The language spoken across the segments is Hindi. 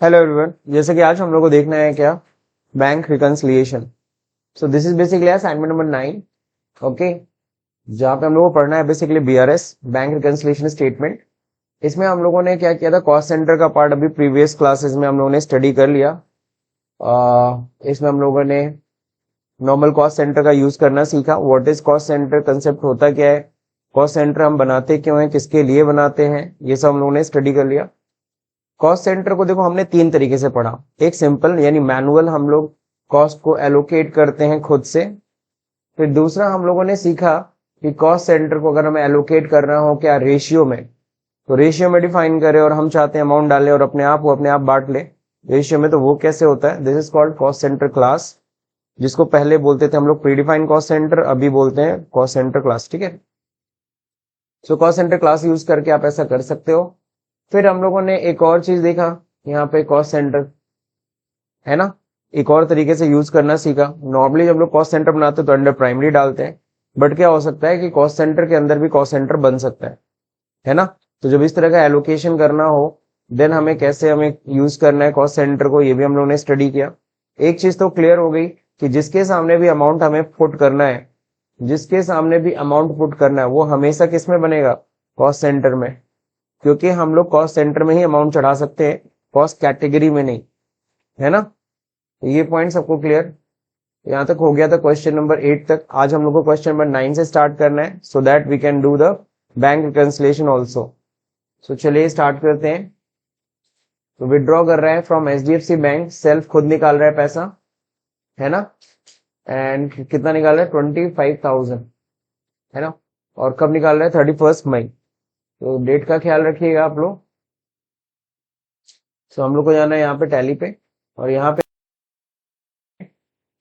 हेलो एवरीवन, जैसे कि आज हम लोग को देखना है क्या, bank reconciliation. So this is basically assignment number 9। Okay, जहाँ पे हम लोग को पढ़ना है basically BRS, bank reconciliation statement. इसमें हम लोगों ने क्या किया था, कॉस्ट सेंटर का पार्ट अभी प्रीवियस क्लासेस में हम लोगों ने स्टडी कर लिया। इसमें हम लोगों ने नॉर्मल कॉस्ट सेंटर का यूज करना सीखा। What is cost centre, concept होता क्या है, कॉस्ट सेंटर हम बनाते क्यों हैं, किसके लिए बनाते हैं, ये सब हम लोगों ने स्टडी कर लिया। कॉस्ट सेंटर को देखो हमने तीन तरीके से पढ़ा। एक सिंपल यानी मैनुअल, हम लोग कॉस्ट को एलोकेट करते हैं खुद से। फिर दूसरा हम लोगों ने सीखा कि कॉस्ट सेंटर को अगर हमें एलोकेट करना हो क्या रेशियो में, तो रेशियो में डिफाइन करें और हम चाहते हैं अमाउंट डालें और अपने आप वो अपने आप बांट ले रेशियो में, तो वो कैसे होता है। This is called cost centre class, जिसको पहले बोलते थे हम लोग प्रीडिफाइंड कॉस्ट सेंटर, अभी बोलते हैं कॉस्ट सेंटर क्लास। ठीक है, so cost centre class use करके आप ऐसा कर सकते हो। फिर हम लोगों ने एक और चीज देखा, यहाँ पे कॉस्ट सेंटर है ना, एक और तरीके से यूज करना सीखा। नॉर्मली जब लोग कॉस्ट सेंटर बनाते हैं तो अंडर प्राइमरी डालते हैं, बट क्या हो सकता है कि कॉस्ट सेंटर के अंदर भी कॉस्ट सेंटर बन सकता है ना। तो जब इस तरह का एलोकेशन करना हो, देन हमें यूज करना है कॉस्ट सेंटर को, ये भी हम लोगों ने स्टडी किया। एक चीज तो क्लियर हो गई कि जिसके सामने भी अमाउंट हमें पुट करना है, जिसके सामने भी अमाउंट पुट करना है, वो हमेशा किस में बनेगा, कॉस्ट सेंटर में। क्योंकि हम लोग कॉस्ट सेंटर में ही अमाउंट चढ़ा सकते हैं, कॉस्ट कैटेगरी में नहीं, है ना। ये पॉइंट सबको क्लियर, यहां तक हो गया था क्वेश्चन नंबर 8 तक। आज हम लोग को क्वेश्चन नंबर 9 से स्टार्ट करना है, so that we can do the bank reconciliation also. So चलिए स्टार्ट करते हैं। तो विड्रॉ कर रहा है फ्रॉम एचडीएफसी बैंक, सेल्फ खुद निकाल रहा है पैसा, है ना। एंड कितना निकाल रहा है, 25,000, है ना। और कब निकाल रहा है, 31 मई। तो डेट का ख्याल रखिएगा आप लोग। तो हम लोग को जाना है यहाँ पे टैली पे, और यहाँ पे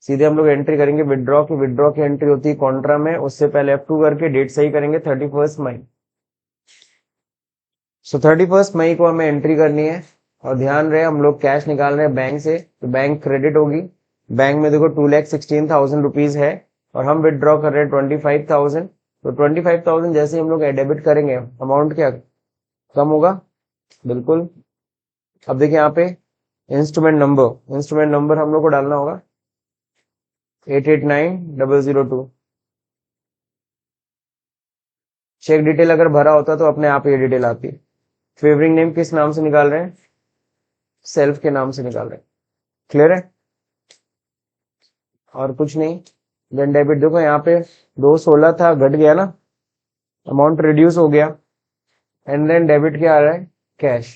सीधे हम लोग एंट्री करेंगे विड्रॉ की। विड्रॉ की एंट्री होती है कॉन्ट्रा में, उससे पहले F2 करके डेट सही करेंगे 31 मई। सो 31 मई को हमें एंट्री करनी है। और ध्यान रहे हम लोग कैश निकाल रहे हैं बैंक से, तो बैंक क्रेडिट होगी। बैंक में देखो 2,16,000 रुपीज है, और हम विड्रॉ कर रहे हैं 25,000। तो 25,000 जैसे हम लोग डेबिट करेंगे, अमाउंट क्या कम होगा, बिल्कुल। अब देखिए यहाँ पे इंस्ट्रूमेंट नंबर हम लोग को डालना होगा 889002। चेक डिटेल अगर भरा होता तो अपने आप ये डिटेल आती। फेवरिंग नेम किस नाम से निकाल रहे हैं, सेल्फ के नाम से निकाल रहे हैं। क्लियर है, और कुछ नहीं। देन डेबिट देखो यहाँ पे 216 था, घट गया ना, अमाउंट रिड्यूस हो गया। एंड देन डेबिट क्या आ रहा है, कैश।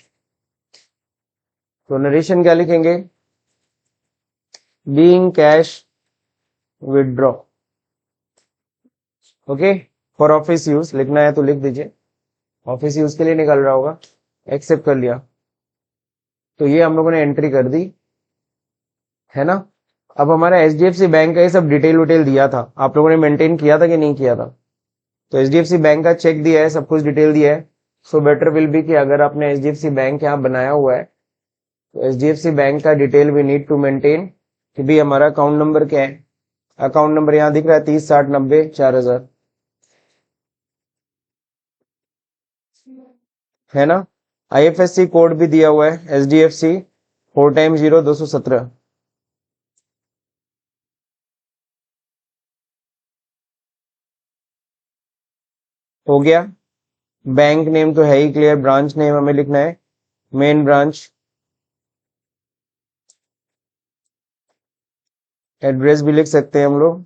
तो नरेशन क्या लिखेंगे, being cash withdraw. Okay, for office use लिखना है तो लिख दीजिए, ऑफिस यूज के लिए निकल रहा होगा। एक्सेप्ट कर लिया, तो ये हम लोगों ने एंट्री कर दी, है ना। अब हमारा एचडीएफसी बैंक का ये सब डिटेल विटेल दिया था, आप लोगों ने मेंटेन किया था कि नहीं किया था। तो एचडीएफसी बैंक का चेक दिया है, सब कुछ डिटेल दिया है। सो बेटर विल बी कि अगर आपने एचडीएफसी बैंक यहाँ बनाया हुआ है, तो एचडीएफसी बैंक का detail we need to maintain, कि भी हमारा अकाउंट नंबर क्या है। अकाउंट नंबर यहाँ दिख रहा है 30,60,90,4000, है ना। आईएफएससी कोड भी दिया हुआ है, एचडीएफसी 4x0217। हो गया। बैंक नेम तो है ही क्लियर, ब्रांच नेम हमें लिखना है मेन ब्रांच। एड्रेस भी लिख सकते हैं हम लोग।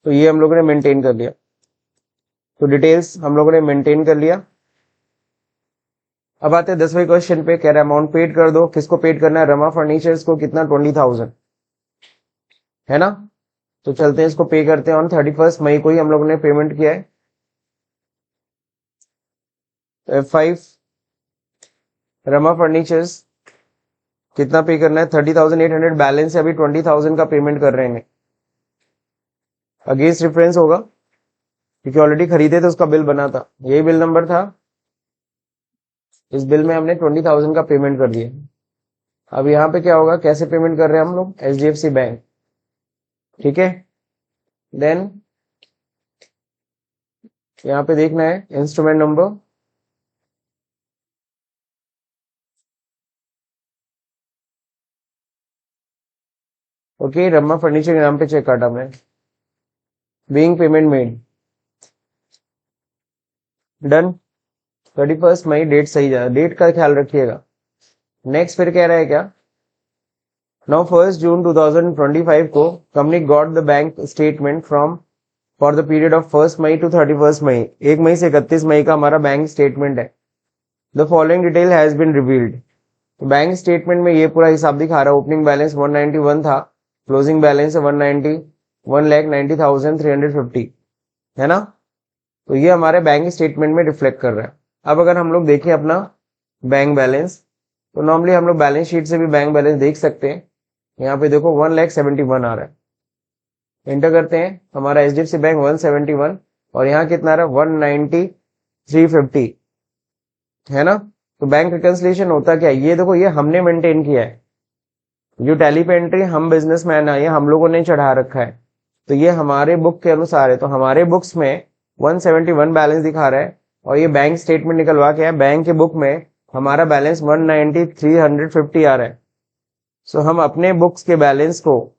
तो ये हम लोगों ने मेंटेन कर लिया, तो डिटेल्स हम लोगों ने मेंटेन कर लिया। अब आते हैं 10वें क्वेश्चन पे, कह रहा है अमाउंट पेड कर दो। किसको पेड करना है, रमा फर्नीचर्स को। कितना, 20,000, है ना। तो चलते हैं इसको पे करते हैं। ऑन 31 मई को ही हम लोगों ने पेमेंट किया है। F5 रमा फर्नीचर्स, कितना पे करना है, 30,800 बैलेंस है, अभी 20,000 का पेमेंट कर रहे हैं। अगेंस्ट रेफरेंस होगा, क्योंकि ऑलरेडी खरीदे थे, उसका बिल बना था, यही बिल नंबर था। इस बिल में हमने 20,000 का पेमेंट कर दिया। अब यहाँ पे क्या होगा, कैसे पेमेंट कर रहे हैं हम लोग, एचडीएफसी बैंक, ठीक है। देन यहाँ पे देखना है instrument number, okay, Rama furniture के नाम पे चेक काटा मैं, बीइंग पेमेंट मेड, डन। 31 मई डेट सही जा, डेट का ख्याल रखिएगा। नेक्स्ट फिर कह रहा है क्या, नाउ 1 जून 2025 को company got the bank statement from for the period of 1 May to 31 May, 1 मई से 31 मई का हमारा बैंक स्टेटमेंट है। The following detail has been revealed, तो बैंक स्टेटमेंट में ये पूरा हिसाब दिखा रहा है। ओपनिंग बैलेंस 191 था, क्लोजिंग बैलेंस है 1,90,350 है ना। तो ये हमारे बैंक स्टेटमेंट में रिफ्लेक्ट कर रहा है। अब अगर हम लोग देखें अपना बैंक बैलेंस, तो नॉर्मली हम लोग बैलेंस शीट से भी बैंक बैलेंस देख सकते हैं। यहाँ पे देखो 1,71 आ रहा है, एंटर करते हैं, हमारा HDFC बैंक 171 और यहाँ कितना आ रहा है 190,350 है ना। तो बैंक रिकंसिलिएशन होता क्या है, ये देखो ये हमने मेंटेन किया है, जो टैली पे एंट्री हम बिजनेसमैन है, ये हम लोगों ने चढ़ा रखा है, तो ये हमारे बुक के अनुसार है। तो हमारे बुक्स में 171 बैलेंस दिखा रहा है और ये बैंक स्टेटमेंट निकलवा के है, बैंक के बुक में हमारा बैलेंस 190,350 आ रहा है। सो हम अपने बुक्स के बैलेंस को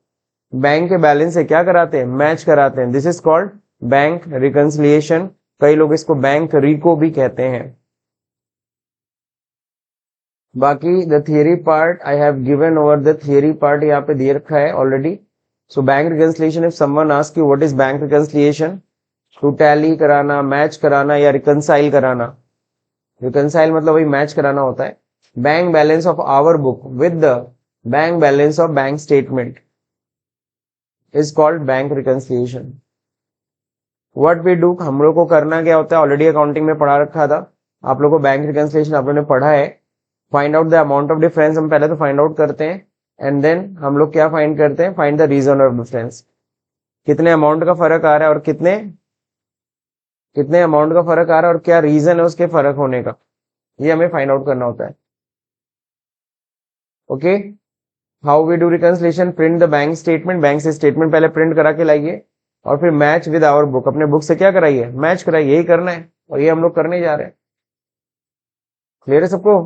बैंक के बैलेंस से क्या कराते हैं, मैच कराते हैं। This is called bank reconciliation, कई लोग इसको बैंक रिको भी कहते हैं। बाकी the theory part I have given over, the theory part यहाँ पे दे रखा है already. So bank reconciliation, if someone ask you what is bank reconciliation, to tally कराना, मैच कराना या रिकंसाइल कराना। रिकंसाइल मतलब वही मैच कराना होता है। Bank balance of our book with the bank balance of bank statement is called bank reconciliation. What we do, हम लोग को करना क्या होता है, ऑलरेडी अकाउंटिंग में पढ़ा रखा था आप लोग को। बैंक रिकंसिलिएशन आप लोगों ने पढ़ा है। Find out the amount of difference, हम पहले तो फाइंड आउट करते हैं एंड देन हम लोग क्या फाइंड करते हैं, find the reason of difference. कितने अमाउंट का फर्क आ रहा है और कितने अमाउंट का फर्क आ रहा है और क्या रीजन है उसके फर्क होने का, ये हमें फाइंड आउट करना होता है। Okay, how we do reconciliation, print the bank statement, बैंक से स्टेटमेंट पहले प्रिंट करा के लाइए और फिर मैच विद आवर बुक, अपने बुक से क्या कराइए, मैच कराइए, यही करना है और ये हम लोग करने जा रहे हैं। क्लियर है सबको,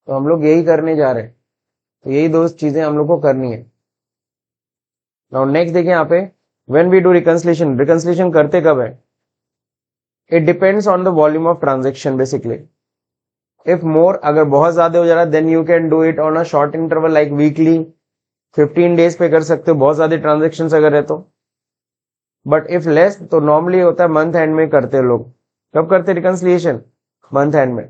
तो हम लोग यही करने जा रहे हैं, तो यही दो चीजें हम लोग को करनी है। नाउ नेक्स्ट देखिए यहाँ पे, when we do reconciliation, reconciliation करते कब है, it depends on the volume of transaction basically. If more, अगर बहुत ज्यादा हो जा रहा है, then you can do it on a short interval like weekly, 15 days पे कर सकते हो, बहुत ज्यादा ट्रांजेक्शन अगर है तो। बट इफ लेस, तो नॉर्मली होता है मंथ एंड में करते हैं लोग। कब करते रिकंसिलिएशन, मंथ एंड में।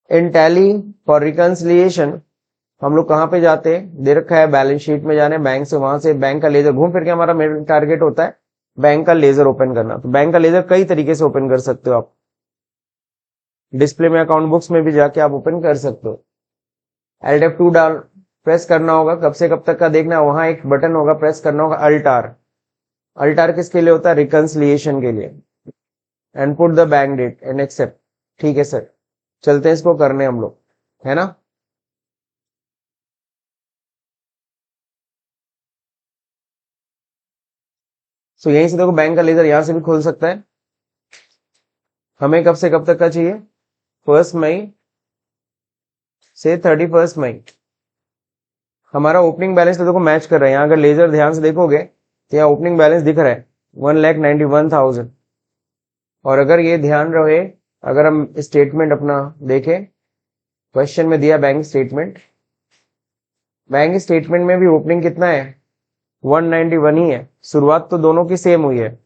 इन टैली फॉर रिकंसिलिएशन हम लोग कहां पे जाते हैं, दे रखा है बैलेंस शीट में जाने, बैंक से, वहां से बैंक का लेजर घूम फिर के हमारा मेन टारगेट होता है बैंक का लेजर ओपन करना। तो बैंक का लेजर कई तरीके से ओपन कर सकते हो आप, डिस्प्ले में, अकाउंट बुक्स में भी जाके आप ओपन कर सकते हो। Alt F2 डाल प्रेस करना होगा, कब से कब तक का देखना है, वहां एक बटन होगा, प्रेस करना होगा Alt R। Alt R किसके लिए होता है, रिकंसिलिएशन के लिए। And put the bank date and accept, ठीक है सर, चलते हैं इसको करने हम लोग, है ना। सो यहीं से देखो बैंक का लेजर यहां से भी खोल सकता है। हमें कब से कब तक का चाहिए, 1 मई से 31 मई। हमारा ओपनिंग बैलेंस तो देखो मैच कर रहा है, यहाँ अगर लेजर ध्यान से देखोगे तो यहाँ ओपनिंग बैलेंस दिख रहा है 1,91,000। और अगर ये ध्यान रहे, अगर हम स्टेटमेंट अपना देखें, क्वेश्चन में दिया बैंक स्टेटमेंट, बैंक स्टेटमेंट में भी ओपनिंग कितना है, 191 ही है। शुरुआत तो दोनों की सेम हुई है,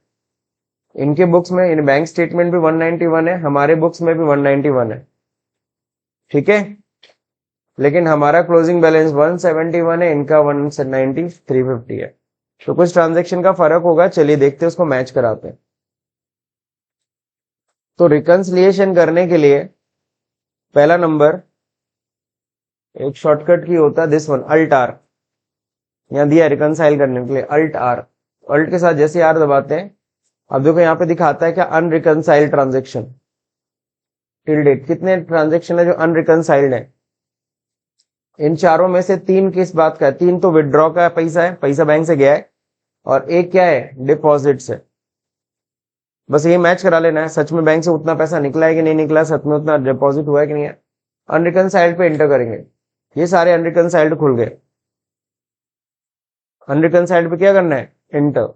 इनके बुक्स में, इन बैंक स्टेटमेंट भी 191 है, हमारे बुक्स में भी 191 है, ठीक है। लेकिन हमारा क्लोजिंग बैलेंस 171 है, इनका 190,350 है, तो कुछ ट्रांजेक्शन का फर्क होगा। चलिए देखते हैं, उसको मैच कराते हैं। तो रिकंसिलिएशन करने के लिए पहला नंबर एक शॉर्टकट की होता है, दिस वन, Alt R। यहां दिया रिकंसाइल करने के लिए Alt R। Alt के साथ जैसे R दबाते हैं, अब देखो यहाँ पे दिखाता है क्या, अनरिकंसाइल्ड ट्रांजेक्शन टिल डेट। कितने ट्रांजेक्शन है जो अनरिकंसाइल्ड है, इन चारों में से 3 किस बात का है, 3 तो विदड्रॉ का पैसा है, पैसा बैंक से गया है, और एक क्या है, डिपॉजिट्स है। बस ये मैच करा लेना है, सच में बैंक से उतना पैसा निकला है कि नहीं निकला, सच में उतना डिपॉजिट हुआ है कि नहीं है। अनरिकंसाइल्ड पे एंटर करेंगे, ये सारे अनरिकंसाइल्ड खुल गए। अनरिकंसाइल्ड पे क्या करना है, एंटर।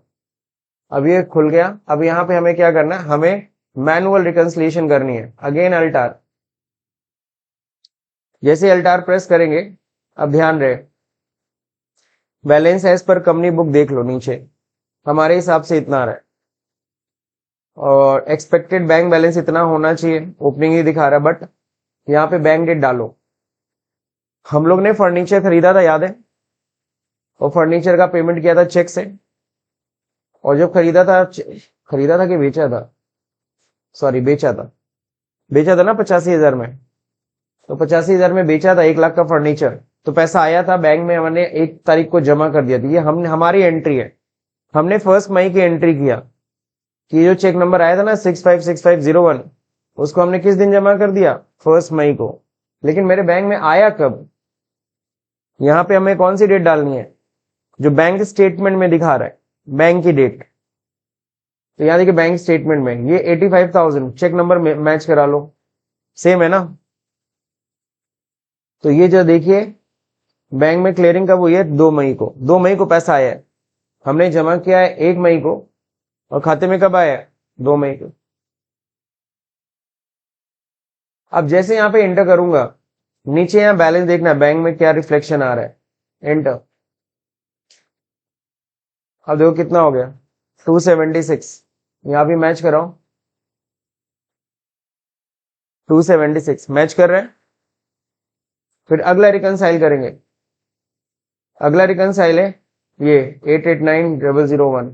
अब ये खुल गया। अब यहाँ पे हमें क्या करना है, हमें मैनुअल रिकंसिलिएशन करनी है। अगेन अल्टार, जैसे अल्टार प्रेस करेंगे, अब ध्यान रहे, बैलेंस एज पर कंपनी बुक देख लो नीचे, हमारे हिसाब से इतना आ रहा है और एक्सपेक्टेड बैंक बैलेंस इतना होना चाहिए, ओपनिंग ही दिखा रहा है, बट यहाँ पे बैंक डेट डालो। हम लोग ने फर्नीचर खरीदा था, याद है, और फर्नीचर का पेमेंट किया था चेक से, और जब खरीदा था कि बेचा था, सॉरी बेचा था ना 85,000 में, तो 85,000 में बेचा था 1 लाख का फर्नीचर, तो पैसा आया था बैंक में, हमने 1 तारीख को जमा कर दिया था। ये हमने, हमारी एंट्री है, हमने 1 मई की एंट्री किया कि जो चेक नंबर आया था ना 656501, उसको हमने किस दिन जमा कर दिया, 1 मई को। लेकिन मेरे बैंक में आया कब, यहाँ पे हमें कौन सी डेट डालनी है, जो बैंक स्टेटमेंट में दिखा रहा है, बैंक की डेट। तो यहाँ देखिए बैंक स्टेटमेंट में ये 85,000 चेक नंबर मैच करा लो, सेम है ना। तो ये जो देखिए बैंक में क्लियरिंग कब हुई है, 2 मई को। 2 मई को पैसा आया है, हमने जमा किया है 1 मई को, और खाते में कब आया है, 2 मई को। अब जैसे यहाँ पे एंटर करूंगा, नीचे यहाँ बैलेंस देखना है, बैंक में क्या रिफ्लेक्शन आ रहा है, एंटर। अब देखो कितना हो गया, 276। यहां भी मैच कराओ, 276 मैच कर रहे हैं। फिर अगला रिकंसाइल करेंगे, अगला रिकंसाइल है ये 889001,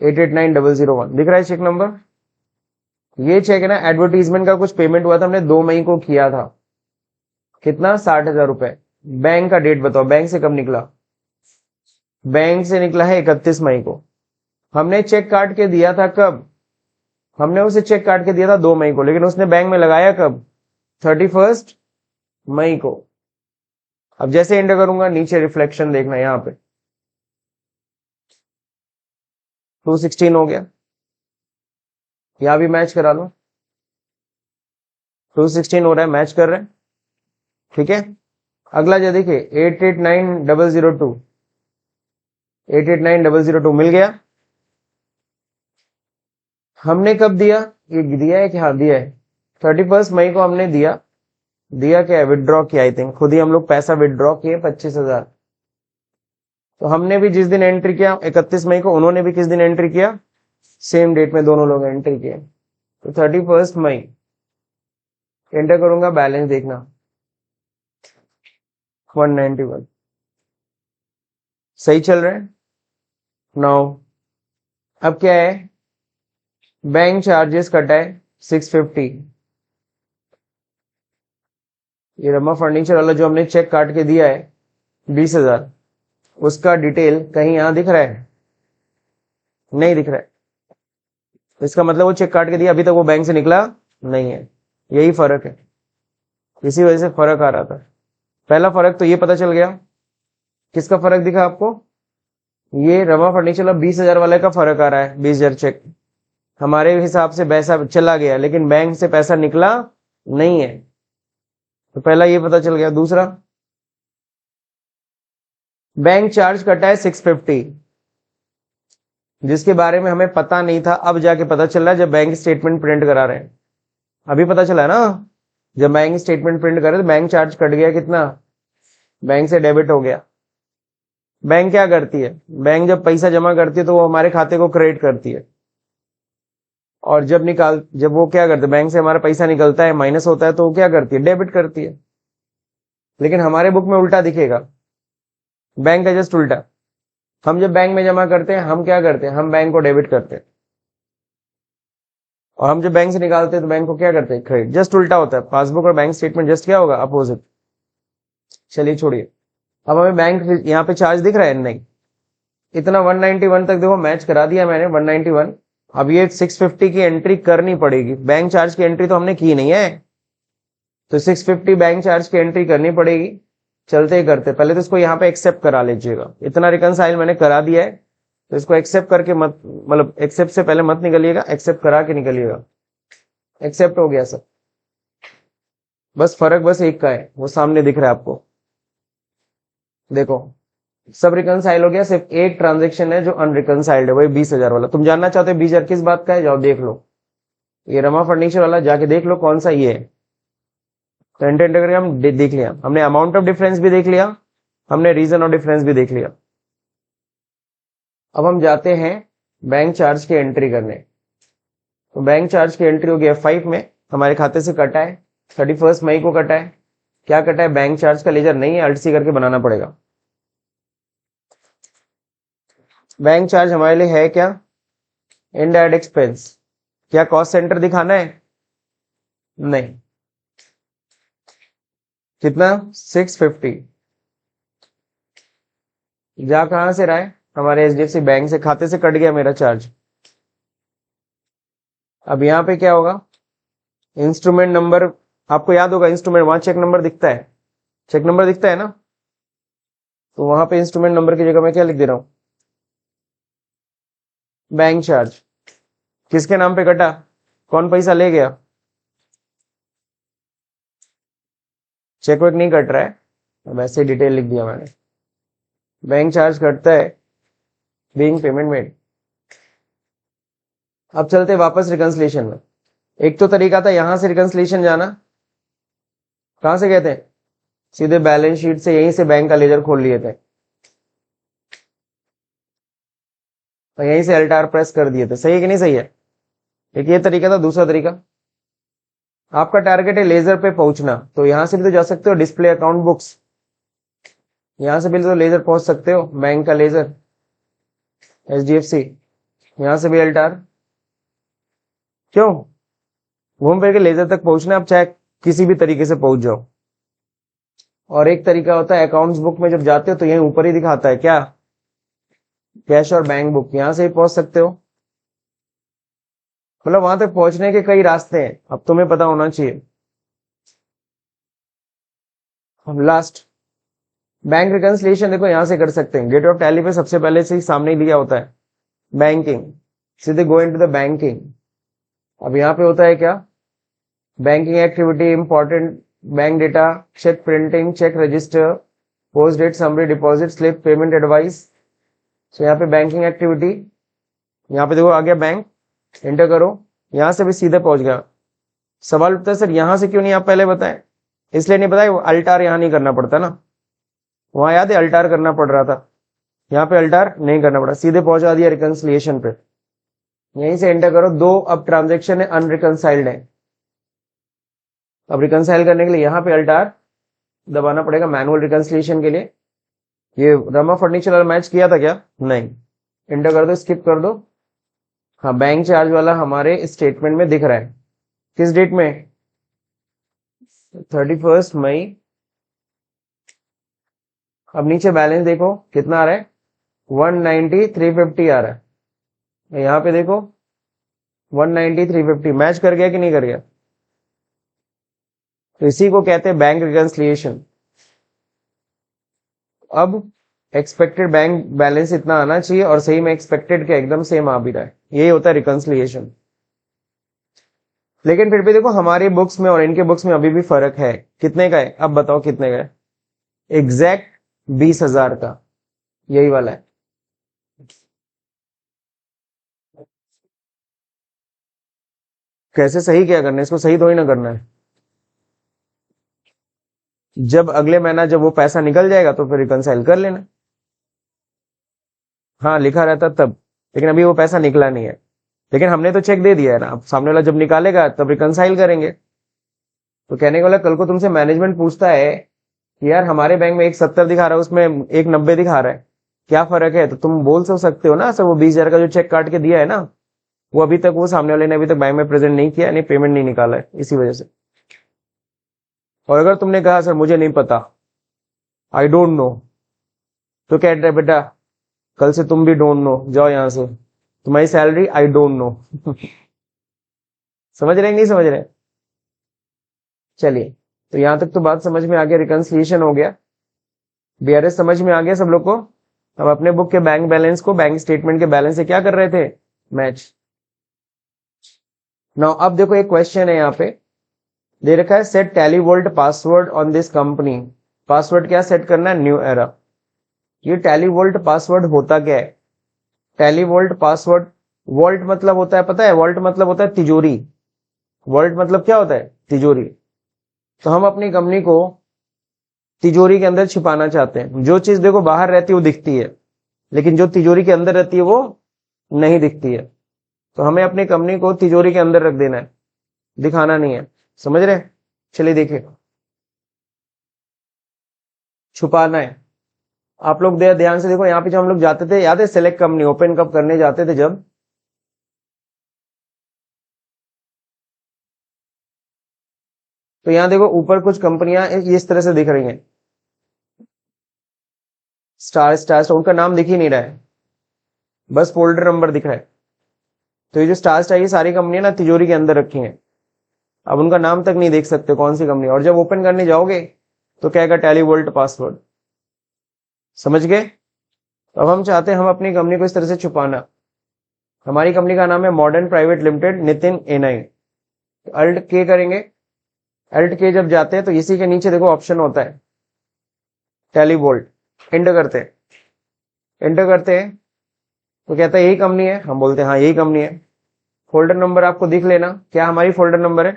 889001 दिख रहा है चेक नंबर। ये चेक है ना, एडवर्टीजमेंट का कुछ पेमेंट हुआ था, हमने 2 मई को किया था, कितना, 60,000 रुपए। बैंक का डेट बताओ, बैंक से कब निकला, बैंक से निकला है 31 मई को। हमने चेक काट के दिया था कब, हमने उसे चेक काट के दिया था 2 मई को, लेकिन उसने बैंक में लगाया कब, 31 मई को। अब जैसे एंटर करूंगा, नीचे रिफ्लेक्शन देखना, यहां पे 216 हो गया, यहां भी मैच करा लो, 216 हो रहा है, मैच कर रहे हैं, ठीक है। अगला जो देखिए 889002, 889002 मिल गया। हमने कब दिया, ये दिया है कि हाँ दिया है, 31 मई को हमने दिया क्या है, विदड्रॉ किया, आई थिंक खुद ही हम लोग पैसा विदड्रॉ किए 25,000। तो हमने भी जिस दिन एंट्री किया 31 मई को, उन्होंने भी किस दिन एंट्री किया, सेम डेट में दोनों लोग एंट्री किए। तो 31 मई एंटर करूंगा, बैलेंस देखना 191, सही चल रहा है। नाउ अब क्या है, बैंक चार्जेस कटा है 650, ये रमा फर्नीचर वाला जो हमने चेक काट के दिया है 20,000, उसका डिटेल कहीं यहां दिख रहा है, नहीं दिख रहा है। इसका मतलब वो चेक काट के दिया, अभी तक वो बैंक से निकला नहीं है, यही फर्क है, इसी वजह से फर्क आ रहा था। पहला फर्क तो ये पता चल गया, किसका फर्क दिखा आपको, ये रमा फर्नीचर वाला 20,000 वाले का फर्क आ रहा है, 20,000 चेक हमारे हिसाब से पैसा चला गया, लेकिन बैंक से पैसा निकला नहीं है, तो पहला ये पता चल गया। दूसरा, बैंक चार्ज कटा है 650, जिसके बारे में हमें पता नहीं था, अब जाके पता चल रहा है जब बैंक स्टेटमेंट प्रिंट करा रहे हैं, अभी पता चला है ना, जब बैंक स्टेटमेंट प्रिंट करे तो बैंक चार्ज कट गया, कितना, बैंक से डेबिट हो गया। बैंक क्या करती है, बैंक जब पैसा जमा करती है तो वो हमारे खाते को क्रेडिट करती है, और जब वो क्या करते हैं, बैंक से हमारा पैसा निकलता है, माइनस होता है, तो वो क्या करती है, डेबिट करती है। लेकिन हमारे बुक में उल्टा दिखेगा, बैंक का जस्ट उल्टा। हम जब बैंक में जमा करते हैं, हम क्या करते हैं, हम बैंक को डेबिट करते हैं, और हम जब बैंक से निकालते हैं तो बैंक को क्या करते हैं, क्रेडिट। जस्ट उल्टा होता है, पासबुक और बैंक स्टेटमेंट जस्ट क्या होगा, अपोजिट। चलिए छोड़िए, अब हमें बैंक यहाँ पे चार्ज दिख रहा है, नहीं, इतना 191 तक देखो मैच करा दिया मैंने, 191। अब ये 650 की एंट्री करनी पड़ेगी, बैंक चार्ज की एंट्री तो हमने की नहीं है, तो 650 बैंक चार्ज की एंट्री करनी पड़ेगी। चलते ही करते, पहले तो इसको यहाँ पे एक्सेप्ट करा लीजिएगा, इतना रिकंसाइल मैंने करा दिया है, तो इसको एक्सेप्ट करके मत, मतलब एक्सेप्ट से पहले मत निकलिएगा, एक्सेप्ट करा के निकलिएगा। एक्सेप्ट हो गया सब, बस फर्क बस एक का है, वो सामने दिख रहा है आपको। देखो सब रिकनसाइल हो गया, सिर्फ एक ट्रांजेक्शन है जो अनरिकनसाइल्ड है, वही 20,000 वाला। तुम जानना चाहते हो 20,000 किस बात का है, जाओ देख लो, ये रमा फर्नीचर वाला जाके देख लो कौन सा ये है। तो इंटेंट करके हम देख लिया, हमने अमाउंट ऑफ डिफरेंस भी देख लिया, हमने रीजन ऑफ डिफरेंस भी देख लिया। अब हम जाते हैं बैंक चार्ज की एंट्री करने। तो बैंक चार्ज की एंट्री हो गया F5 में, हमारे खाते से कटा है 31 मई को कटा है। क्या कटा है, बैंक चार्ज का लेजर नहीं है, अल्ट सी करके बनाना पड़ेगा। बैंक चार्ज हमारे लिए है क्या, इनडायरेक्ट एक्सपेंस। क्या कॉस्ट सेंटर दिखाना है, नहीं। कितना, 650। जा कहां से रहा है, हमारे HDFC बैंक से, खाते से कट गया मेरा चार्ज। अब यहां पे क्या होगा, इंस्ट्रूमेंट नंबर, आपको याद होगा इंस्ट्रूमेंट, वहां चेक नंबर दिखता है, चेक नंबर दिखता है ना, तो वहां पे इंस्ट्रूमेंट नंबर की जगह मैं क्या लिख दे रहा हूं, बैंक चार्ज। किसके नाम पे कटा, कौन पैसा ले गया, चेक वेक नहीं कट रहा है, वैसे डिटेल लिख दिया मैंने। बैंक चार्ज कटता है बीइंग पेमेंट मेड। अब चलते वापस रिकंसलेशन में। एक तो तरीका था यहां से रिकंसलेशन जाना, कहां से गए थे, सीधे बैलेंस शीट से, यहीं से बैंक का लेजर खोल लिए थे और यहीं से अल्टार प्रेस कर दिए थे। सही है कि नहीं सही है, एक ये तरीका था। दूसरा तरीका, आपका टारगेट है लेजर पे पहुंचना, तो यहां से भी तो जा सकते हो, डिस्प्ले अकाउंट बुक्स, यहां से भी तो लेजर पहुंच सकते हो, बैंक का लेजर HDFC, यहां से भी अल्टार। क्यों, घूम फिर के लेजर तक पहुंचना, आप चाहे किसी भी तरीके से पहुंच जाओ। और एक तरीका होता है अकाउंट्स बुक में जब जाते हो तो यहीं ऊपर ही दिखाता है क्या, कैश और बैंक बुक, यहां से ही पहुंच सकते हो। मतलब वहां तक पहुंचने के कई रास्ते हैं, अब तुम्हें पता होना चाहिए। हम लास्ट बैंक रिकंसिलिएशन देखो यहां से कर सकते हैं, गेट ऑफ टैली पे सबसे पहले से ही सामने ही लिया होता है बैंकिंग, सीधे गो इनटू द बैंकिंग। अब यहाँ पे होता है क्या, banking activity, important bank data, cheque printing, cheque register, post date summary, deposit slip, payment advice. तो यहाँ पे बैंकिंग एक्टिविटी, यहाँ पे देखो आ गया बैंक, एंटर करो, यहां से भी सीधे पहुंच गया। सवाल उठता है सर यहां से क्यों नहीं आप पहले बताए, इसलिए नहीं बताए, अल्टार यहां नहीं करना पड़ता ना, वहां याद है अल्टार करना पड़ रहा था, यहाँ पे अल्टार नहीं करना पड़ा, सीधे पहुंचा दिया रिकंसिलिएशन पे। यहीं से एंटर करो, दो अब ट्रांजेक्शन है अनरिकंसाइल्ड है, अब रिकंसाइल करने के लिए यहाँ पे अल्टार दबाना पड़ेगा मैनुअल रिकंसिलिएशन के लिए। ये रमा फर्नीचर वाला मैच किया था क्या, नहीं, एंटर कर दो, स्किप कर दो। हाँ बैंक चार्ज वाला हमारे स्टेटमेंट में दिख रहा है, किस डेट में, 31 मई। अब नीचे बैलेंस देखो कितना आ रहा है, 190 350 आ रहा है, यहाँ पे देखो 190 350 मैच कर गया कि नहीं कर गया। तो इसी को कहते हैं बैंक रिकंसिलिएशन। अब एक्सपेक्टेड बैंक बैलेंस इतना आना चाहिए और सही में एक्सपेक्टेड के एकदम सेम आ भी रहा है, यही होता है रिकंसिलिएशन। लेकिन फिर भी देखो हमारी बुक्स में और इनके बुक्स में अभी भी फर्क है, कितने का है, अब बताओ कितने का है, एग्जैक्ट 20,000 का, यही वाला है। कैसे सही क्या करना है, इसको सही थोड़ी ना करना है। जब अगले महीना जब वो पैसा निकल जाएगा तो फिर रिकंसाइल कर लेना, हाँ लिखा रहता तब, लेकिन अभी वो पैसा निकला नहीं है, लेकिन हमने तो चेक दे दिया है ना, अब सामने वाला जब निकालेगा तब रिकंसाइल करेंगे। तो कहने वाला कल को तुमसे मैनेजमेंट पूछता है कि यार हमारे बैंक में 170 दिखा रहा है, उसमें 190 दिखा रहा है, क्या फर्क है, तो तुम बोल सकते हो ना सर वो 20,000 का जो चेक काट के दिया है ना, वो अभी तक वो सामने वाले ने अभी तक बैंक में प्रेजेंट नहीं किया, यानी पेमेंट नहीं निकाला है इसी वजह से। और अगर तुमने कहा सर मुझे नहीं पता, आई डोंट नो, तो कह रहे बेटा कल से तुम भी डोंट नो, जाओ यहां से, तुम्हारी सैलरी आई डोंट नो। समझ रहे नहीं समझ रहे, चलिए तो यहां तक तो बात समझ में आ गया, रिकंसिलिएशन हो गया, BRS समझ में आ गया सब लोग को। हम अपने बुक के बैंक बैलेंस को बैंक स्टेटमेंट के बैलेंस से क्या कर रहे थे, मैच। नाउ अब देखो एक क्वेश्चन है यहाँ पे दे रखा है, set tally vault password on this company. Password क्या सेट करना है, न्यू एरा। ये टैली वोल्ट पासवर्ड होता क्या है, टैली वोल्ट पासवर्ड, वोल्ट मतलब होता है पता है, वोल्ट मतलब होता है तिजोरी, वोल्ट मतलब क्या होता है, तिजोरी। तो हम अपनी कंपनी को तिजोरी के अंदर छिपाना चाहते हैं। जो चीज देखो बाहर रहती है वो दिखती है, लेकिन जो तिजोरी के अंदर रहती है वो नहीं दिखती है। तो हमें अपनी कंपनी को तिजोरी के अंदर रख देना है, दिखाना नहीं है, समझ रहे। चलिए देखिए, छुपाना है। आप लोग ध्यान से देखो, यहाँ पे जो हम लोग जाते थे, याद है सेलेक्ट कंपनी ओपन कब करने जाते थे जब, तो यहाँ देखो ऊपर कुछ कंपनियां इस तरह से दिख रही हैं, स्टार स्टार स्टार, उनका नाम दिख ही नहीं रहा है, बस फोल्डर नंबर दिख रहा है। तो ये जो स्टार स्टार, ये सारी कंपनियां ना तिजोरी के अंदर रखी हैं, अब उनका नाम तक नहीं देख सकते कौन सी कंपनी। और जब ओपन करने जाओगे तो कहेगा टैली वोल्ट पासवर्ड, समझ गए। अब हम चाहते हैं हम अपनी कंपनी को इस तरह से छुपाना। हमारी कंपनी का नाम है modern private limited Nitin A9। Alt के करेंगे, अल्ट के जब जाते हैं तो इसी के नीचे देखो ऑप्शन होता है टैली वोल्ट, एंटर करते हैं, एंटर करते हैं तो कहता है यही कंपनी है, हम बोलते हैं हाँ यही कंपनी है। फोल्डर नंबर आपको दिख लेना, क्या हमारी फोल्डर नंबर है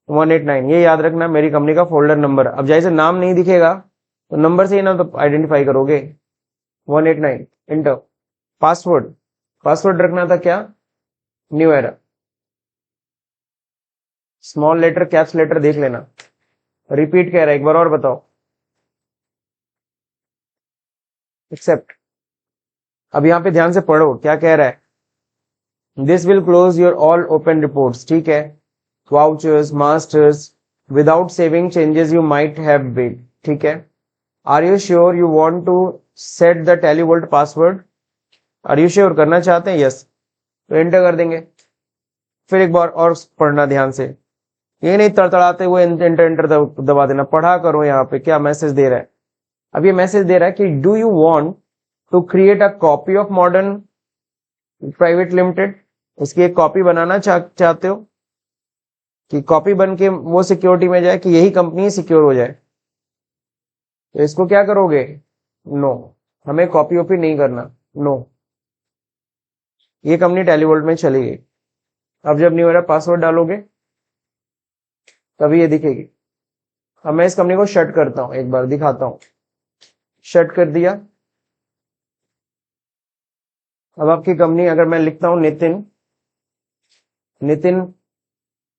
189, ये याद रखना मेरी कंपनी का फोल्डर नंबर। अब जैसे नाम नहीं दिखेगा तो नंबर से ही ना तो आइडेंटिफाई करोगे, 189 इंटर। पासवर्ड, पासवर्ड रखना था क्या, new era, small letter caps letter देख लेना। रिपीट कह रहा है, एक बार और बताओ, एक्सेप्ट। अब यहां पे ध्यान से पढ़ो क्या कह रहा है, this will close your all open reports, ठीक है, vouchers masters without saving changes you might have made, ठीक है। Are you sure you want to set the Tally vault password, are you sure करना चाहते हैं, यस, तो एंटर कर देंगे। फिर एक बार और पढ़ना ध्यान से, ये नहीं तड़तड़ाते हुए एंटर एंटर दबा देना, पढ़ा करो यहाँ पे क्या मैसेज दे रहा है। अब ये मैसेज दे रहा है कि do you want to create a copy of modern private limited, इसकी एक कॉपी बनाना चाहते हो कि कॉपी बन के वो सिक्योरिटी में जाए, कि यही कंपनी सिक्योर हो जाए। तो इसको क्या करोगे, नो, हमें कॉपी वॉपी नहीं करना, नो, ये कंपनी टैली वोल्ट में चली गई। अब जब न्यू एरा पासवर्ड डालोगे तभी ये दिखेगी। अब मैं इस कंपनी को शट करता हूं, एक बार दिखाता हूं, शट कर दिया। अब आपकी कंपनी अगर मैं लिखता हूं नितिन, नितिन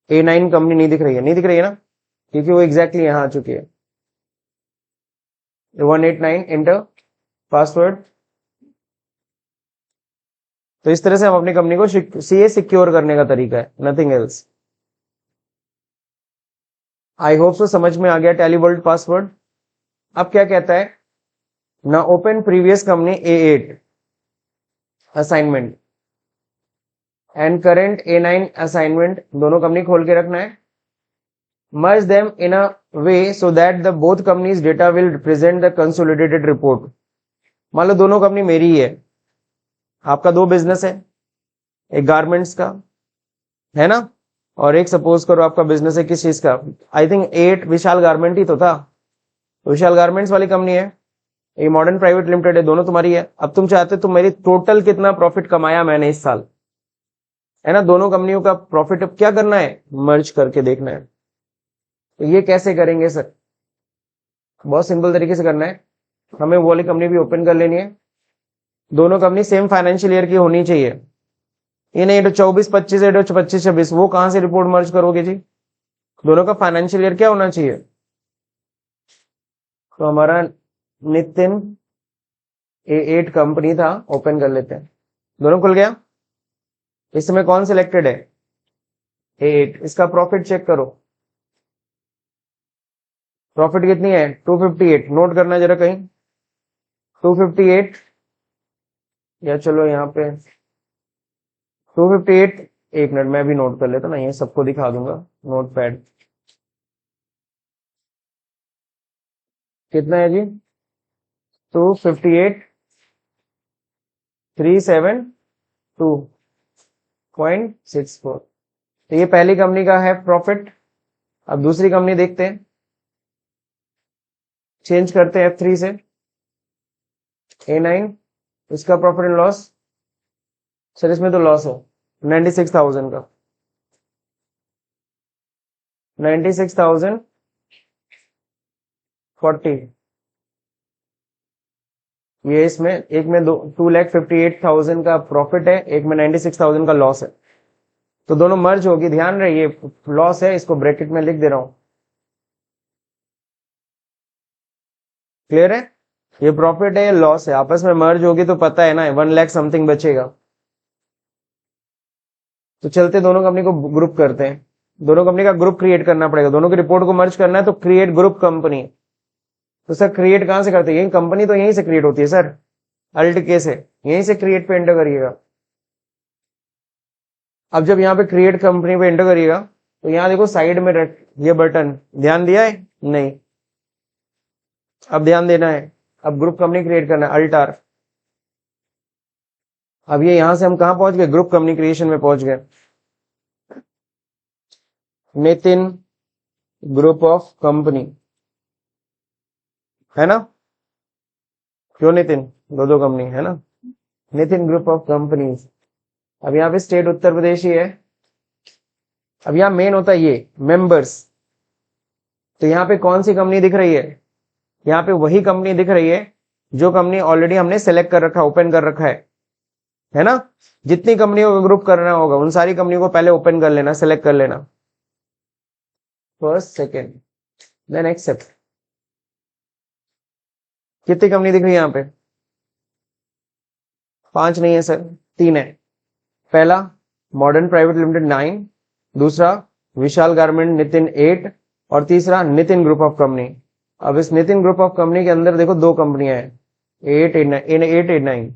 A9 कंपनी नहीं दिख रही है, नहीं दिख रही है ना, क्योंकि वो एग्जैक्टली यहां आ चुकी है। 189 एंटर, पासवर्ड। तो इस तरह से हम अपनी कंपनी को सीए सिक्योर करने का तरीका है, nothing else. I hope so समझ में आ गया टैली वोल्ट पासवर्ड। अब क्या कहता है ना, open previous company A8 assignment and current A9 assignment, दोनों कंपनी खोल के रखना है। Merge them in a way so that the both companies data will represent the consolidated report. मान लो दोनों कंपनी मेरी ही है, आपका दो बिजनेस है, एक गारमेंट्स का है ना, और एक सपोज करो आपका बिजनेस है किस चीज का, आई थिंक 8 विशाल गारमेंट ही तो था, विशाल गारमेंट्स वाली कंपनी है, ये मॉडर्न प्राइवेट लिमिटेड है, दोनों तुम्हारी है। अब तुम चाहते हो तो मेरी टोटल कितना प्रॉफिट कमाया मैंने इस साल, है ना, दोनों कंपनियों का प्रॉफिट अब क्या करना है, मर्ज करके देखना है। तो ये कैसे करेंगे सर, बहुत सिंपल तरीके से करना है, हमें वो वाली कंपनी भी ओपन कर लेनी है, दोनों कंपनी सेम फाइनेंशियल ईयर की होनी चाहिए। ये नहीं तो 24-25 है, 25-26, वो कहां से रिपोर्ट मर्ज करोगे जी, दोनों का फाइनेंशियल ईयर क्या होना चाहिए। तो हमारा नितिन A8 कंपनी था, ओपन कर लेते हैं, दोनों खुल गया। इस समय कौन सिलेक्टेड है, A8, इसका प्रॉफिट चेक करो, प्रॉफिट कितनी है 258, नोट करना जरा कहीं 258, या चलो यहाँ पे 258, एक मिनट मैं भी नोट कर लेता ना, ये सबको दिखा दूंगा नोट पैड। कितना है जी 258, 372.64। तो ये पहली कंपनी का है प्रॉफिट। अब दूसरी कंपनी देखते हैं, चेंज करते हैं F3 से A9, इसका प्रॉफिट एंड लॉस। सर इसमें तो लॉस है 96,000 का, 96,040। ये इसमें एक में 2,58,000 का प्रॉफिट है, एक में 96,000 का लॉस है, तो दोनों मर्ज होगी। ध्यान रहे ये लॉस है, इसको ब्रैकेट में लिख दे रहा हूं। क्लियर है? ये प्रॉफिट है, ये लॉस है, आपस में मर्ज होगी तो पता है ना 1 लाख समथिंग बचेगा। तो चलते दोनों कंपनी को ग्रुप करते हैं। दोनों कंपनी का ग्रुप क्रिएट करना पड़ेगा, दोनों की रिपोर्ट को मर्ज करना है, तो क्रिएट ग्रुप कंपनी। तो सर क्रिएट कहां से करते हैं? यही कंपनी तो यहीं से क्रिएट होती है सर, अल्ट के से, यहीं से क्रिएट पे एंटर करिएगा। अब जब यहाँ पे क्रिएट कंपनी पे एंटर करिएगा तो यहाँ देखो साइड में ये बटन, ध्यान दिया है? नहीं, अब ध्यान देना है। अब ग्रुप कंपनी क्रिएट करना है, अल्ट आर। अब ये यहां से हम कहां पहुंच गए? ग्रुप कंपनी क्रिएशन में पहुंच गए। नितिन ग्रुप ऑफ कंपनी, है ना? क्यों नितिन? दो कंपनी है ना, नितिन ग्रुप ऑफ कंपनीज। अब यहाँ पे स्टेट उत्तर प्रदेश ही है। अब यहाँ मेन होता है ये मेंबर्स। तो यहाँ पे कौन सी कंपनी दिख रही है? यहाँ पे वही कंपनी दिख रही है जो कंपनी ऑलरेडी हमने सेलेक्ट कर रखा, ओपन कर रखा है ना? जितनी कंपनियों को ग्रुप करना होगा उन सारी कंपनियों को पहले ओपन कर लेना, सेलेक्ट कर लेना, फर्स्ट सेकेंड देन एक्सेप्ट। कितनी कंपनी दिख रही है यहाँ पे? 5 नहीं है सर, 3 है। पहला मॉडर्न प्राइवेट लिमिटेड 9, दूसरा विशाल गारमेंट नितिन 8, और तीसरा नितिन ग्रुप ऑफ कंपनी। अब इस नितिन ग्रुप ऑफ कंपनी के अंदर देखो 2 कंपनियां हैं, 889।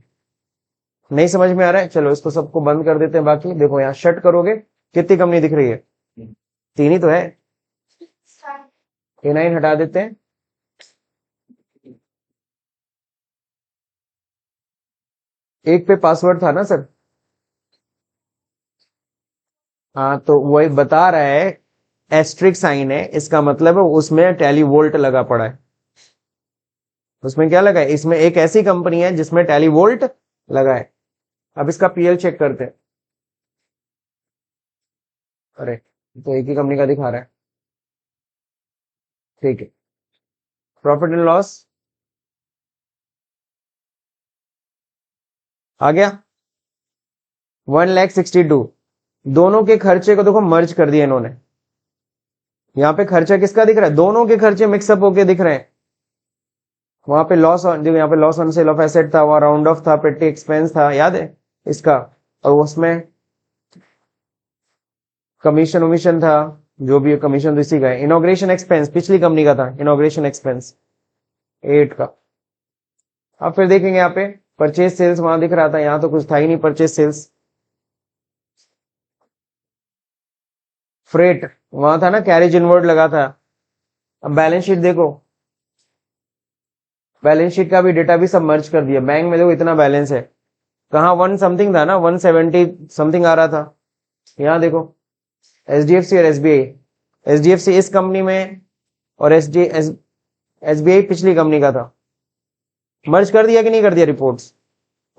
नहीं समझ में आ रहा है? चलो इसको सबको बंद कर देते हैं। बाकी देखो यहाँ शट करोगे, कितनी कंपनी दिख रही है? 3 ही तो है। A9 हटा देते हैं। एक पे पासवर्ड था ना सर? हाँ, तो वही बता रहा है, एस्ट्रिक साइन है, इसका मतलब है उसमें टैली वोल्ट लगा पड़ा है। उसमें क्या लगा है? इसमें एक ऐसी कंपनी है जिसमें टैली वोल्ट लगा है। अब इसका पीएल चेक करते हैं। अरे तो एक ही कंपनी का दिखा रहा है, ठीक है। प्रॉफिट एंड लॉस आ गया 1,62,000। दोनों के खर्चे को देखो मर्ज कर दिया इन्होंने। यहाँ पे खर्चा किसका दिख रहा है? दोनों के खर्चे मिक्सअप होके दिख रहे हैं। वहां पे लॉस ऑन, देखो यहाँ पे loss on sale of asset था, वहां राउंड ऑफ था, पेटी एक्सपेंस था, याद है इसका? और उसमें कमीशन वमीशन था, जो भी कमीशन तो इसी का है। इनॉग्रेशन एक्सपेंस पिछली कंपनी का था, इनॉग्रेशन एक्सपेंस 8 का। अब फिर देखेंगे यहाँ पे परचेज सेल्स वहां दिख रहा था, यहाँ तो कुछ था ही नहीं परचेज सेल्स। फ्रेट वहां था ना, कैरेज इनवर्ड लगा था। अब बैलेंस शीट देखो, बैलेंस शीट का भी डेटा भी सब मर्ज कर दिया। बैंक में देखो इतना बैलेंस है, कहाँ 1 समथिंग था ना, 170 समथिंग आ रहा था। यहाँ देखो एचडीएफसी और एसबीआई, एचडीएफसी इस कंपनी में और एसबीआई पिछली कंपनी का था। मर्ज कर दिया कि नहीं कर दिया रिपोर्ट्स?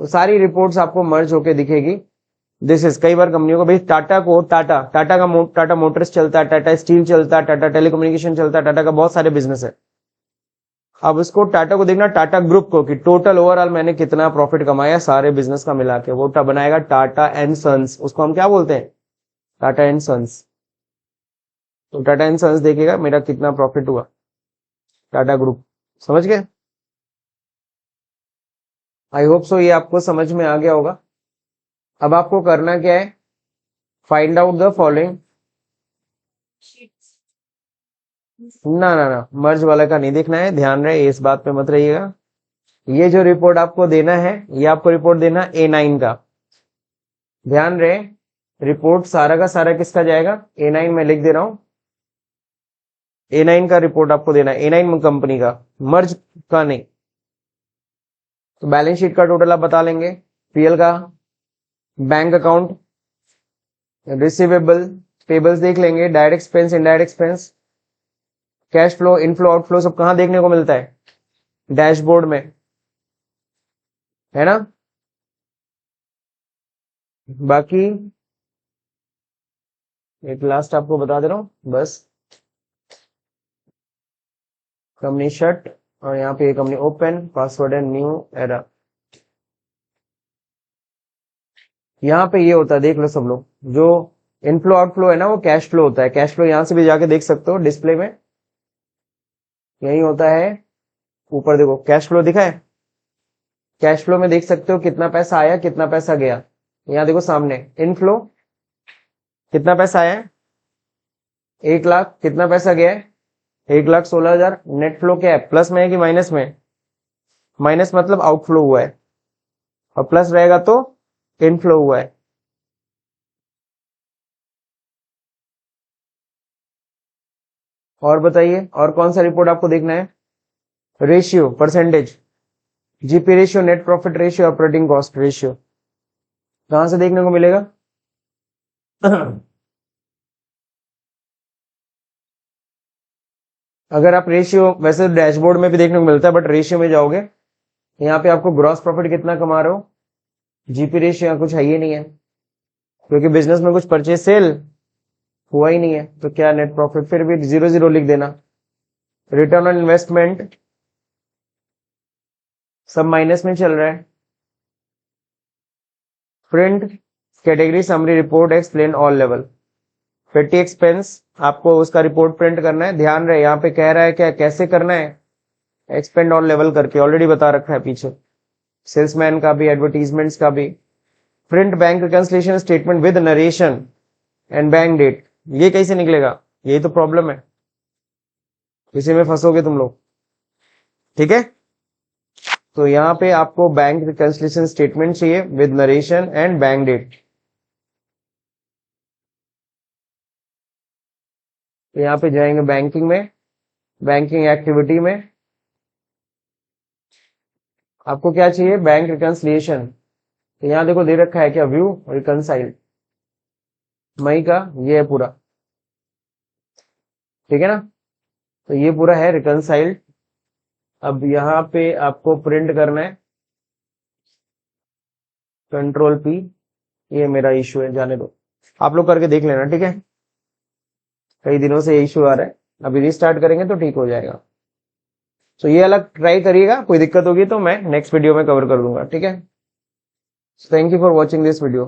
तो सारी रिपोर्ट्स आपको मर्ज होके दिखेगी। दिस इज कई बार कंपनियों को भाई टाटा को, टाटा मोटर्स चलता है, टाटा स्टील चलता है, टाटा टेलीकम्युनिकेशन चलता है, टाटा का बहुत सारे बिजनेस है। अब उसको टाटा को देखना, टाटा ग्रुप को, कि टोटल ओवरऑल मैंने कितना प्रॉफिट कमाया सारे बिजनेस का मिला के, वो बनाएगा टाटा एंड सन्स। उसको हम क्या बोलते हैं? Tata and sons. तो टाटा एंड सन्स देखेगा मेरा कितना प्रॉफिट हुआ, टाटा ग्रुप। समझ गए? आई होप सो ये आपको समझ में आ गया होगा। अब आपको करना क्या है? Find out the following. ना मर्ज वाला का नहीं देखना है, ध्यान रहे इस बात पे मत रहिएगा। ये जो रिपोर्ट आपको देना है, ये आपको रिपोर्ट देना A9 का। ध्यान रहे रिपोर्ट सारा का सारा किसका जाएगा? A9 में लिख दे रहा हूं, A9 का रिपोर्ट आपको देना है, A9 कंपनी का, मर्ज का नहीं। तो बैलेंस शीट का टोटल आप बता लेंगे, पीएल का बैंक अकाउंट, रिसीवेबल, पेबल्स देख लेंगे, direct expense, indirect expense, cash flow, inflow outflow सब कहां देखने को मिलता है? डैशबोर्ड में, है ना। बाकी एक लास्ट आपको बता दे रहा हूं बस, कंपनी शट और यहाँ पे कंपनी ओपन, पासवर्ड है न्यू एरा। यहाँ पे ये होता है, देख लो सब लोग, जो इनफ्लो आउटफ्लो है ना वो कैश फ्लो होता है। कैश फ्लो यहां से भी जाके देख सकते हो डिस्प्ले में, यही होता है। ऊपर देखो कैश फ्लो दिखा है, कैश फ्लो में देख सकते हो कितना पैसा आया कितना पैसा गया। यहाँ देखो सामने इनफ्लो, कितना पैसा आया है 1 लाख, कितना पैसा गया है 1,16,000। नेट फ्लो क्या है, प्लस में है कि माइनस में? माइनस मतलब आउटफ्लो हुआ है, और प्लस रहेगा तो इनफ्लो हुआ है। और बताइए और कौन सा रिपोर्ट आपको देखना है? Ratio, percentage, GP ratio, net profit ratio, operating cost ratio, कहां से देखने को मिलेगा? अगर आप रेशियो, वैसे डैशबोर्ड में भी देखने को मिलता है बट रेशियो में जाओगे, यहाँ पे आपको ग्रॉस प्रॉफिट कितना कमा रहे हो, जीपी रेशियो यहाँ कुछ है ही नहीं है, क्योंकि बिजनेस में कुछ परचेज सेल हुआ ही नहीं है, तो क्या नेट प्रॉफिट, फिर भी 0 0 लिख देना। रिटर्न ऑन इन्वेस्टमेंट सब माइनस में चल रहा है। Print category summary report explain all level. पेटी एक्सपेंस आपको उसका रिपोर्ट प्रिंट करना है, ध्यान रहे यहाँ पे कह रहा है क्या कैसे करना है, एक्सपेंड ऑल लेवल करके ऑलरेडी बता रखा है पीछे, सेल्समैन का भी एडवर्टीजमेंट्स का भी। Print bank reconciliation statement with narration and bank date, ये कैसे निकलेगा? यही तो प्रॉब्लम है, इसी में फंसोगे तुम लोग, ठीक है। तो यहाँ पे आपको बैंक रिकंसिलिएशन स्टेटमेंट चाहिए with narration and bank date. तो यहाँ पे जाएंगे बैंकिंग में, बैंकिंग एक्टिविटी में आपको क्या चाहिए? Bank reconciliation. तो यहाँ देखो दे रखा है क्या, व्यू रिकंसाइल मई का, ये है पूरा, ठीक है ना। तो ये पूरा है रिकंसाइल्ड। अब यहाँ पे आपको प्रिंट करना है, कंट्रोल पी, ये मेरा इशू है, जाने दो, आप लोग करके देख लेना, ठीक है। कई दिनों से ये इशू आ रहा है, अभी रिस्टार्ट करेंगे तो ठीक हो जाएगा। तो ये अलग ट्राई करिएगा, कोई दिक्कत होगी तो मैं नेक्स्ट वीडियो में कवर कर दूंगा, ठीक है। Thank you for watching this video.